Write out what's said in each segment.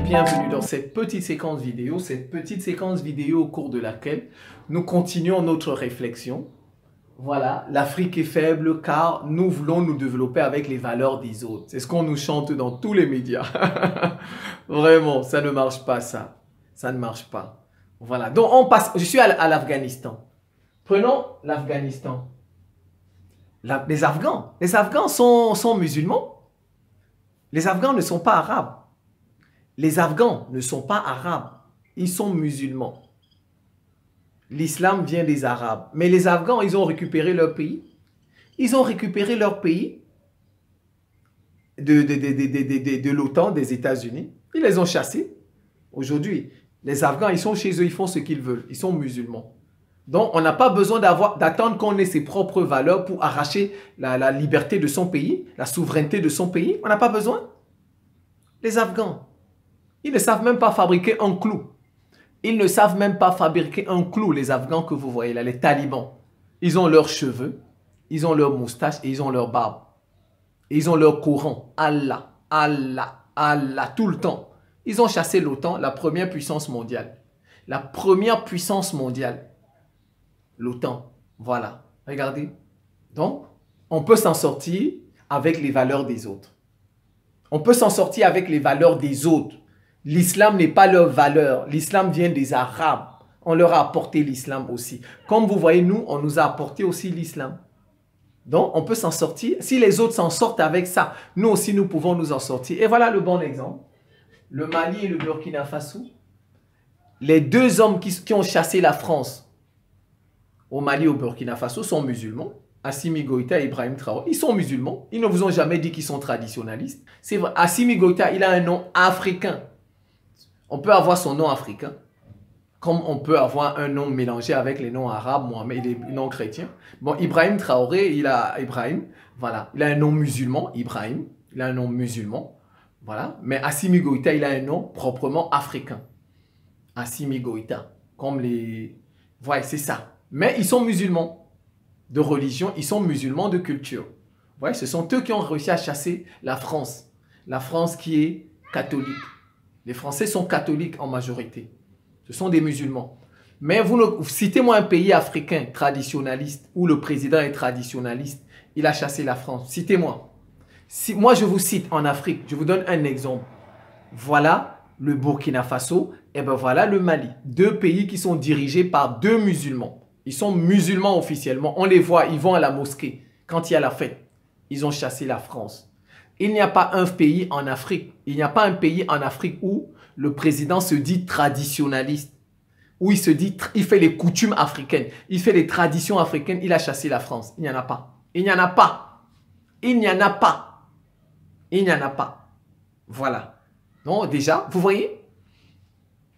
bienvenue dans cette petite séquence vidéo au cours de laquelle nous continuons notre réflexion. Voilà, l'Afrique est faible car nous voulons nous développer avec les valeurs des autres. C'est ce qu'on nous chante dans tous les médias. Vraiment, ça ne marche pas ça. Ça ne marche pas. Voilà, donc on passe, je suis à l'Afghanistan. Prenons l'Afghanistan. Les Afghans sont musulmans. Les Afghans ne sont pas arabes. Les Afghans ne sont pas arabes. Ils sont musulmans. L'islam vient des Arabes. Mais les Afghans, ils ont récupéré leur pays. Ils ont récupéré leur pays de l'OTAN, des États-Unis. Ils les ont chassés. Aujourd'hui, les Afghans, ils sont chez eux, ils font ce qu'ils veulent. Ils sont musulmans. Donc, on n'a pas besoin d'attendre qu'on ait ses propres valeurs pour arracher la liberté de son pays, la souveraineté de son pays. On n'a pas besoin. Les Afghans, ils ne savent même pas fabriquer un clou. Ils ne savent même pas fabriquer un clou, les Afghans que vous voyez là, les talibans. Ils ont leurs cheveux, ils ont leurs moustaches et ils ont leur barbe. Et ils ont leur Coran. Allah, Allah, Allah, tout le temps. Ils ont chassé l'OTAN, la première puissance mondiale. La première puissance mondiale. L'OTAN. Voilà. Regardez. Donc, on peut s'en sortir avec les valeurs des autres. On peut s'en sortir avec les valeurs des autres. L'islam n'est pas leur valeur. L'islam vient des Arabes. On leur a apporté l'islam aussi. Comme vous voyez, nous, on nous a apporté aussi l'islam. Donc, on peut s'en sortir. Si les autres s'en sortent avec ça, nous aussi, nous pouvons nous en sortir. Et voilà le bon exemple. Le Mali et le Burkina Faso. Les deux hommes qui ont chassé la France au Mali et au Burkina Faso sont musulmans. Assimi Goïta et Ibrahim Traoré, ils sont musulmans. Ils ne vous ont jamais dit qu'ils sont traditionalistes. C'est vrai. Assimi Goïta, il a un nom africain. On peut avoir son nom africain, comme on peut avoir un nom mélangé avec les noms arabes, Mohamed, et les noms chrétiens. Bon, Ibrahim Traoré, il a un nom musulman, Ibrahim, il a un nom musulman, voilà. Mais Assimi Goïta, il a un nom proprement africain. Assimi Goïta, comme les... Voilà, c'est ça. Mais ils sont musulmans de religion, ils sont musulmans de culture. Voilà, ce sont eux qui ont réussi à chasser la France qui est catholique. Les Français sont catholiques en majorité. Ce sont des musulmans. Mais citez-moi un pays africain traditionnaliste où le président est traditionnaliste. Il a chassé la France. Citez-moi. Si, moi, je vous cite en Afrique. Je vous donne un exemple. Voilà le Burkina Faso et ben voilà le Mali. Deux pays qui sont dirigés par deux musulmans. Ils sont musulmans officiellement. On les voit, ils vont à la mosquée quand il y a la fête. Ils ont chassé la France. Il n'y a pas un pays en Afrique, où le président se dit traditionnaliste, où il se dit, il fait les coutumes africaines, il fait les traditions africaines, il a chassé la France. Il n'y en a pas. Il n'y en a pas. Il n'y en a pas. Il n'y en a pas. Voilà. Donc déjà, vous voyez?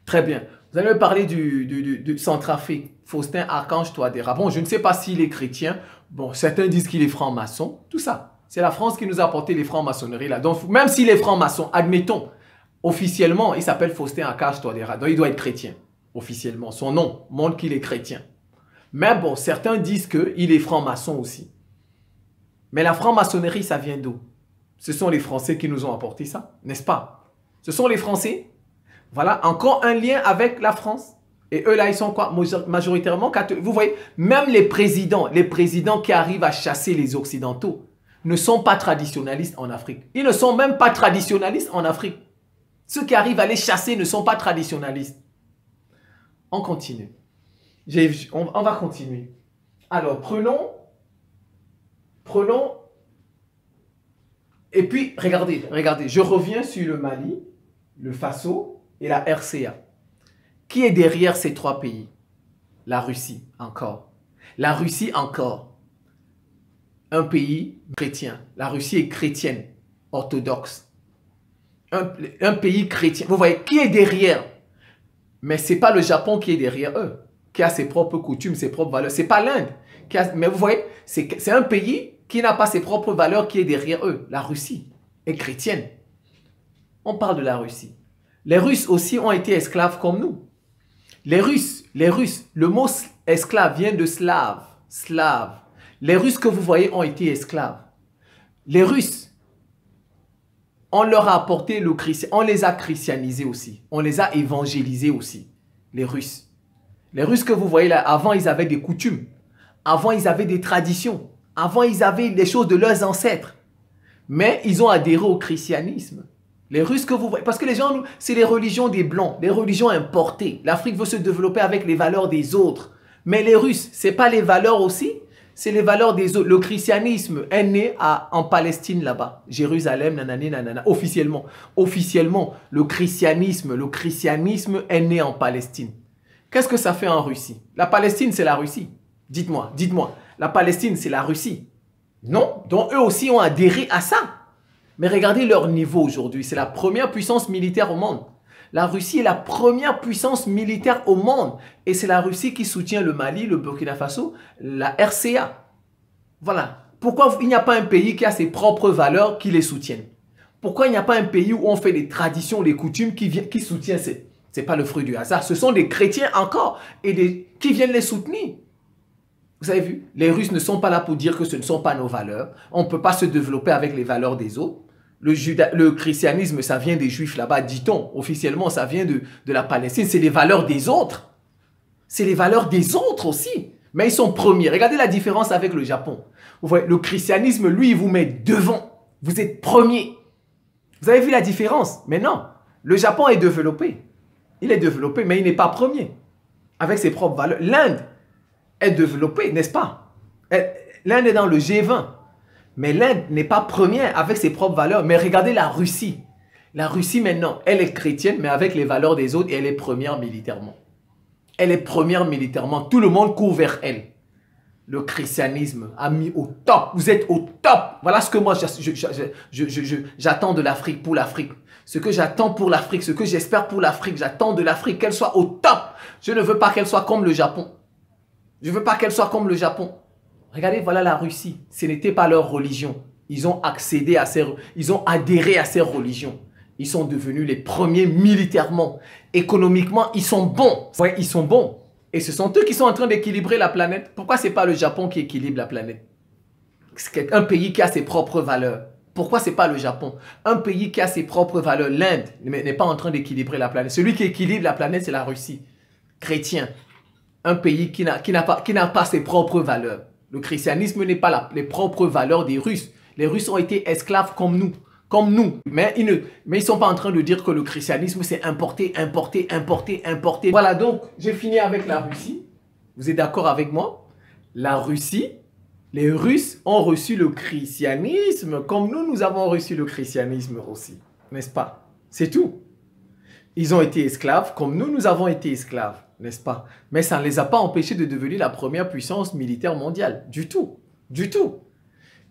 Très bien. Vous allez me parler du Centrafrique, Faustin Archange Touadéra. Bon, je ne sais pas s'il est chrétien. Bon, certains disent qu'il est franc-maçon. Tout ça. C'est la France qui nous a apporté les francs-maçonneries là. Donc, même s'il est franc-maçon, admettons, officiellement, il s'appelle Faustin Archange Touadéra. Donc, il doit être chrétien. Officiellement. Son nom montre qu'il est chrétien. Mais bon, certains disent qu'il est franc-maçon aussi. Mais la franc-maçonnerie, ça vient d'où? Ce sont les Français qui nous ont apporté ça, n'est-ce pas? Ce sont les Français. Voilà, encore un lien avec la France. Et eux là, ils sont quoi? Majoritairement catholiques. Vous voyez, même les présidents qui arrivent à chasser les Occidentaux, ne sont pas traditionalistes en Afrique. Ils ne sont même pas traditionalistes en Afrique. Ceux qui arrivent à les chasser ne sont pas traditionalistes. On continue. On va continuer. Alors, prenons. Et puis, regardez. Je reviens sur le Mali, le Faso et la RCA. Qui est derrière ces trois pays? La Russie, encore. La Russie, encore. Un pays chrétien. La Russie est chrétienne, orthodoxe. Un pays chrétien. Vous voyez, qui est derrière? Mais ce n'est pas le Japon qui est derrière eux, qui a ses propres coutumes, ses propres valeurs. Ce n'est pas l'Inde. Mais vous voyez, c'est un pays qui n'a pas ses propres valeurs qui est derrière eux. La Russie est chrétienne. On parle de la Russie. Les Russes aussi ont été esclaves comme nous. Les Russes, le mot esclave vient de slave. Les Russes que vous voyez ont été esclaves. Les Russes, On leur a apporté le christianisme, on les a christianisés aussi. On les a évangélisés aussi, les Russes. Les Russes que vous voyez là, avant ils avaient des coutumes. Avant ils avaient des traditions. Avant ils avaient des choses de leurs ancêtres. Mais ils ont adhéré au christianisme. Les Russes que vous voyez, parce que les gens, c'est les religions des Blancs, les religions importées. L'Afrique veut se développer avec les valeurs des autres. Mais les Russes, ce n'est pas les valeurs aussi, c'est les valeurs des autres. Le christianisme est né en Palestine là-bas. Jérusalem, nanani, nanana, officiellement. Officiellement, le christianisme est né en Palestine. Qu'est-ce que ça fait en Russie? La Palestine, c'est la Russie. Dites-moi. La Palestine, c'est la Russie. Non, donc eux aussi ont adhéré à ça. Mais regardez leur niveau aujourd'hui. C'est la première puissance militaire au monde. La Russie est la première puissance militaire au monde. Et c'est la Russie qui soutient le Mali, le Burkina Faso, la RCA. Voilà. Pourquoi il n'y a pas un pays qui a ses propres valeurs qui les soutiennent? Pourquoi il n'y a pas un pays où on fait des traditions, des coutumes qui soutient? Ce n'est pas le fruit du hasard. Ce sont des chrétiens encore et qui viennent les soutenir. Vous avez vu? Les Russes ne sont pas là pour dire que ce ne sont pas nos valeurs. On ne peut pas se développer avec les valeurs des autres. Le christianisme, ça vient des Juifs là-bas, dit-on. Officiellement, ça vient de la Palestine. C'est les valeurs des autres. C'est les valeurs des autres aussi. Mais ils sont premiers. Regardez la différence avec le Japon. Vous voyez, le christianisme, lui, il vous met devant. Vous êtes premier. Vous avez vu la différence? Mais non. Le Japon est développé. Il est développé, mais il n'est pas premier. Avec ses propres valeurs. L'Inde est développée, n'est-ce pas? L'Inde est dans le G20. Mais l'Inde n'est pas première avec ses propres valeurs. Mais regardez la Russie. La Russie maintenant, elle est chrétienne, mais avec les valeurs des autres, et elle est première militairement. Elle est première militairement. Tout le monde court vers elle. Le christianisme a mis au top. Vous êtes au top. Voilà ce que moi j'attends de l'Afrique pour l'Afrique. Ce que j'attends pour l'Afrique, ce que j'espère pour l'Afrique. J'attends de l'Afrique qu'elle soit au top. Je ne veux pas qu'elle soit comme le Japon. Je ne veux pas qu'elle soit comme le Japon. Regardez, voilà la Russie. Ce n'était pas leur religion. Ils ont accédé à ils ont adhéré à ces religions. Ils sont devenus les premiers militairement. Économiquement, ils sont bons. Ouais, ils sont bons. Et ce sont eux qui sont en train d'équilibrer la planète. Pourquoi ce n'est pas le Japon qui équilibre la planète? C'est un pays qui a ses propres valeurs. Pourquoi ce n'est pas le Japon? Un pays qui a ses propres valeurs. L'Inde n'est pas en train d'équilibrer la planète. Celui qui équilibre la planète, c'est la Russie. Chrétien. Un pays qui n'a pas ses propres valeurs. Le christianisme n'est pas les propres valeurs des Russes. Les Russes ont été esclaves comme nous. Comme nous. Mais ils ne sont pas en train de dire que le christianisme c'est importé. Voilà, donc j'ai fini avec la Russie. Vous êtes d'accord avec moi? La Russie, les Russes ont reçu le christianisme comme nous avons reçu le christianisme aussi. N'est-ce pas? C'est tout. Ils ont été esclaves comme nous avons été esclaves. N'est-ce pas? Mais ça ne les a pas empêchés de devenir la première puissance militaire mondiale. Du tout. Du tout.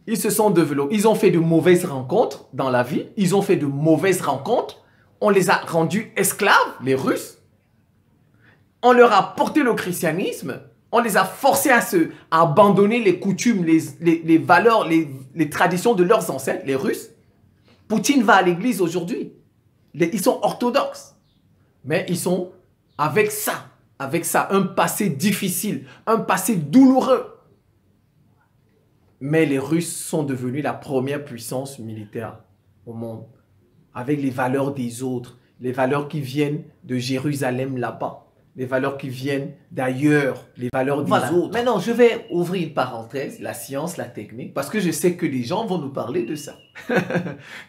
Ils se sont développés. Ils ont fait de mauvaises rencontres dans la vie. Ils ont fait de mauvaises rencontres. On les a rendus esclaves, les Russes. On leur a porté le christianisme. On les a forcés à abandonner les coutumes, les valeurs, les traditions de leurs ancêtres, les Russes. Poutine va à l'église aujourd'hui. Ils sont orthodoxes. Mais ils sont avec ça, un passé difficile, un passé douloureux. Mais les Russes sont devenus la première puissance militaire au monde, avec les valeurs des autres, les valeurs qui viennent de Jérusalem là-bas, les valeurs qui viennent d'ailleurs, les valeurs des autres. Maintenant, je vais ouvrir une parenthèse, la science, la technique, parce que je sais que les gens vont nous parler de ça.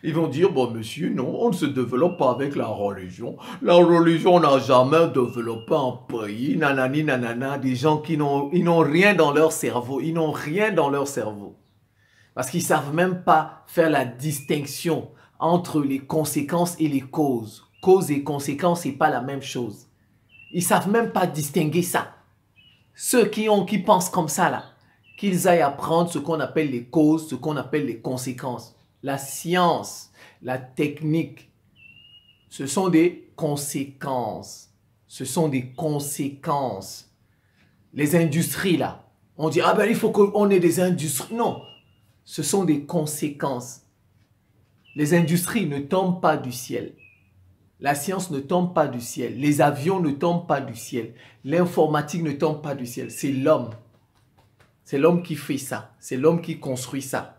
Ils vont dire, bon monsieur, non, on ne se développe pas avec la religion. La religion n'a jamais développé un pays, nanani, nanana, des gens qui n'ont rien dans leur cerveau. Ils n'ont rien dans leur cerveau. Parce qu'ils ne savent même pas faire la distinction entre les conséquences et les causes. Cause et conséquence, ce n'est pas la même chose. Ils ne savent même pas distinguer ça. Ceux qui pensent comme ça, là, qu'ils aillent apprendre ce qu'on appelle les causes, ce qu'on appelle les conséquences. La science, la technique, ce sont des conséquences. Ce sont des conséquences. Les industries, là, on dit, ah ben il faut qu'on ait des industries. Non, ce sont des conséquences. Les industries ne tombent pas du ciel. La science ne tombe pas du ciel. Les avions ne tombent pas du ciel. L'informatique ne tombe pas du ciel. C'est l'homme. C'est l'homme qui fait ça. C'est l'homme qui construit ça.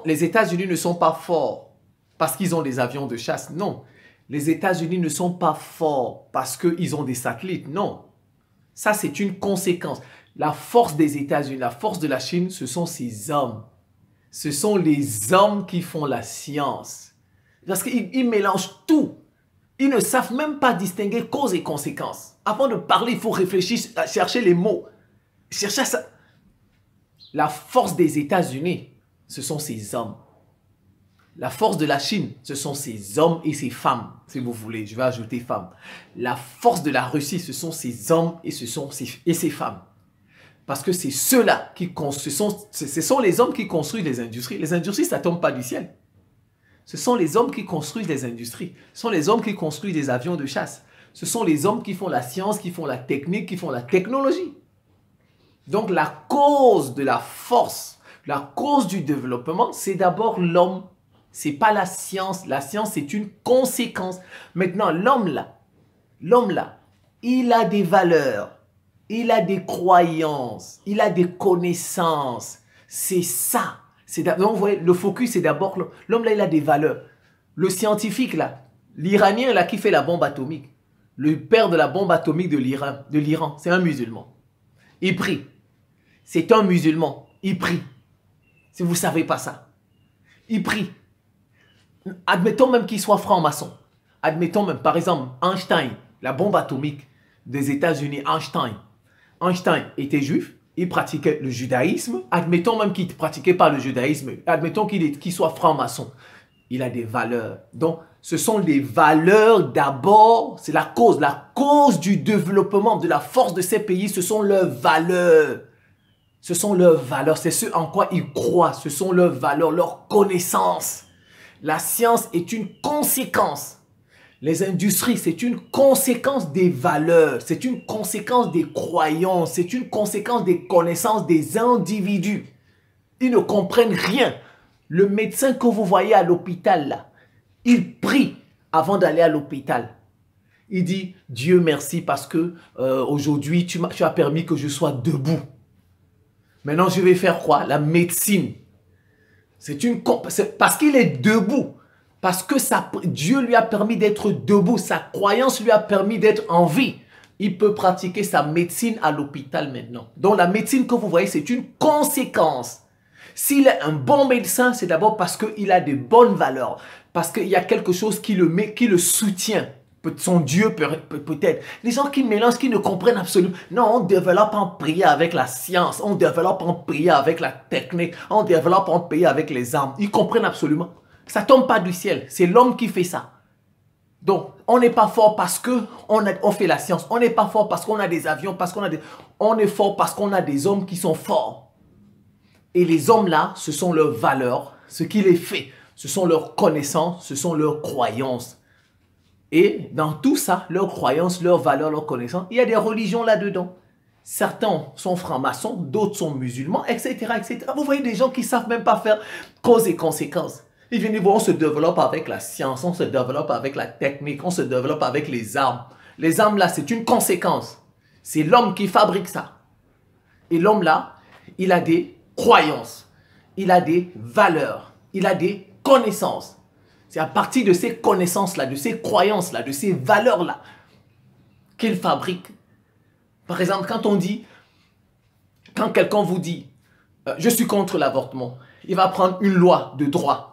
Les États-Unis ne sont pas forts parce qu'ils ont des avions de chasse. Non. Les États-Unis ne sont pas forts parce qu'ils ont des satellites. Non. Ça, c'est une conséquence. La force des États-Unis, la force de la Chine, ce sont ces hommes. Ce sont les hommes qui font la science. Parce qu'ils mélangent tout. Ils ne savent même pas distinguer cause et conséquence. Avant de parler, il faut réfléchir, chercher les mots. Chercher ça. La force des États-Unis, ce sont ces hommes. La force de la Chine, ce sont ces hommes et ces femmes, si vous voulez. Je vais ajouter femmes. La force de la Russie, ce sont ces hommes et ces femmes. Parce que c'est ceux-là qui construisent, ce sont les hommes qui construisent les industries. Les industries, ça ne tombe pas du ciel. Ce sont les hommes qui construisent les industries. Ce sont les hommes qui construisent des avions de chasse. Ce sont les hommes qui font la science, qui font la technique, qui font la technologie. Donc la cause de la force, la cause du développement, c'est d'abord l'homme. Ce n'est pas la science. La science, c'est une conséquence. Maintenant, l'homme là, il a des valeurs. Il a des croyances, il a des connaissances. C'est ça. Donc, vous voyez, le focus, c'est d'abord l'homme là, il a des valeurs. Le scientifique là, l'Iranien là qui fait la bombe atomique, le père de la bombe atomique de l'Iran, c'est un musulman. Il prie. C'est un musulman. Il prie. Si vous ne savez pas ça. Il prie. Admettons même qu'il soit franc-maçon. Admettons même, par exemple, Einstein, la bombe atomique des États-Unis, Einstein était juif, il pratiquait le judaïsme. Admettons même qu'il ne pratiquait pas le judaïsme. Admettons qu'il soit franc-maçon. Il a des valeurs. Donc, ce sont les valeurs d'abord. C'est la cause. La cause du développement de la force de ces pays, ce sont leurs valeurs. Ce sont leurs valeurs. C'est ce en quoi ils croient. Ce sont leurs valeurs, leurs connaissances. La science est une conséquence. Les industries, c'est une conséquence des valeurs, c'est une conséquence des croyances, c'est une conséquence des connaissances des individus. Ils ne comprennent rien. Le médecin que vous voyez à l'hôpital, là, il prie avant d'aller à l'hôpital. Il dit, Dieu merci parce que aujourd'hui, tu as permis que je sois debout. Maintenant, je vais faire quoi? La médecine. C'est parce qu'il est debout. Parce que Dieu lui a permis d'être debout, sa croyance lui a permis d'être en vie. Il peut pratiquer sa médecine à l'hôpital maintenant. Donc la médecine que vous voyez, c'est une conséquence. S'il est un bon médecin, c'est d'abord parce qu'il a de bonnes valeurs. Parce qu'il y a quelque chose qui le soutient. Son Dieu peut-être. Les gens qui mélangent, qui ne comprennent absolument. Non, on développe en prière avec la science. On développe en prière avec la technique. On développe en prière avec les armes. Ils comprennent absolument. Ça ne tombe pas du ciel. C'est l'homme qui fait ça. Donc, on n'est pas fort parce qu'on fait la science. On n'est pas fort parce qu'on a des avions, on est fort parce qu'on a des hommes qui sont forts. Et les hommes là, ce sont leurs valeurs. Ce qui les fait, ce sont leurs connaissances, ce sont leurs croyances. Et dans tout ça, leurs croyances, leurs valeurs, leurs connaissances, il y a des religions là-dedans. Certains sont francs-maçons, d'autres sont musulmans, etc., etc. Vous voyez des gens qui ne savent même pas faire cause et conséquences. Ils viennent voir, on se développe avec la science, on se développe avec la technique, on se développe avec les armes. Les armes là, c'est une conséquence. C'est l'homme qui fabrique ça. Et l'homme là, il a des croyances, il a des valeurs, il a des connaissances. C'est à partir de ces connaissances-là, de ces croyances-là, de ces valeurs-là qu'il fabrique. Par exemple, quand quelqu'un vous dit « je suis contre l'avortement », il va prendre une loi de droit.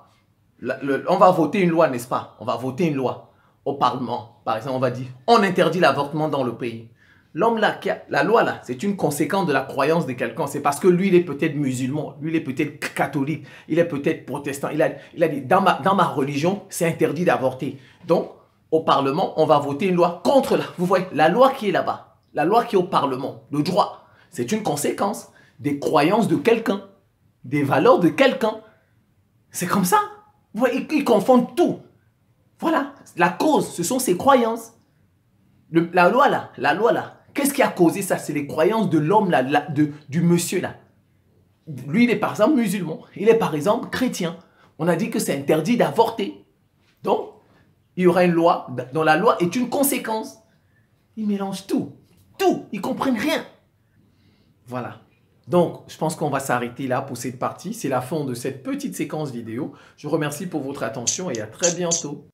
On va voter une loi, n'est-ce pas? On va voter une loi au Parlement. Par exemple, on va dire « on interdit l'avortement dans le pays ». L'homme là, la loi là, c'est une conséquence de la croyance de quelqu'un. C'est parce que lui, il est peut-être musulman, lui, il est peut-être catholique, il est peut-être protestant. Il a dit, dans ma religion, c'est interdit d'avorter. Donc, au Parlement, on va voter une loi contre vous voyez, la loi qui est là-bas, la loi qui est au Parlement, le droit, c'est une conséquence des croyances de quelqu'un, des valeurs de quelqu'un. C'est comme ça. Vous voyez, ils confondent tout. Voilà, la cause, ce sont ses croyances. La loi là, qu'est-ce qui a causé ça? C'est les croyances de l'homme là, du monsieur là. Lui, il est par exemple musulman. Il est par exemple chrétien. On a dit que c'est interdit d'avorter. Donc, il y aura une loi dont la loi est une conséquence. Ils mélangent tout. Tout. Ils ne comprennent rien. Voilà. Donc, je pense qu'on va s'arrêter là pour cette partie. C'est la fin de cette petite séquence vidéo. Je vous remercie pour votre attention et à très bientôt.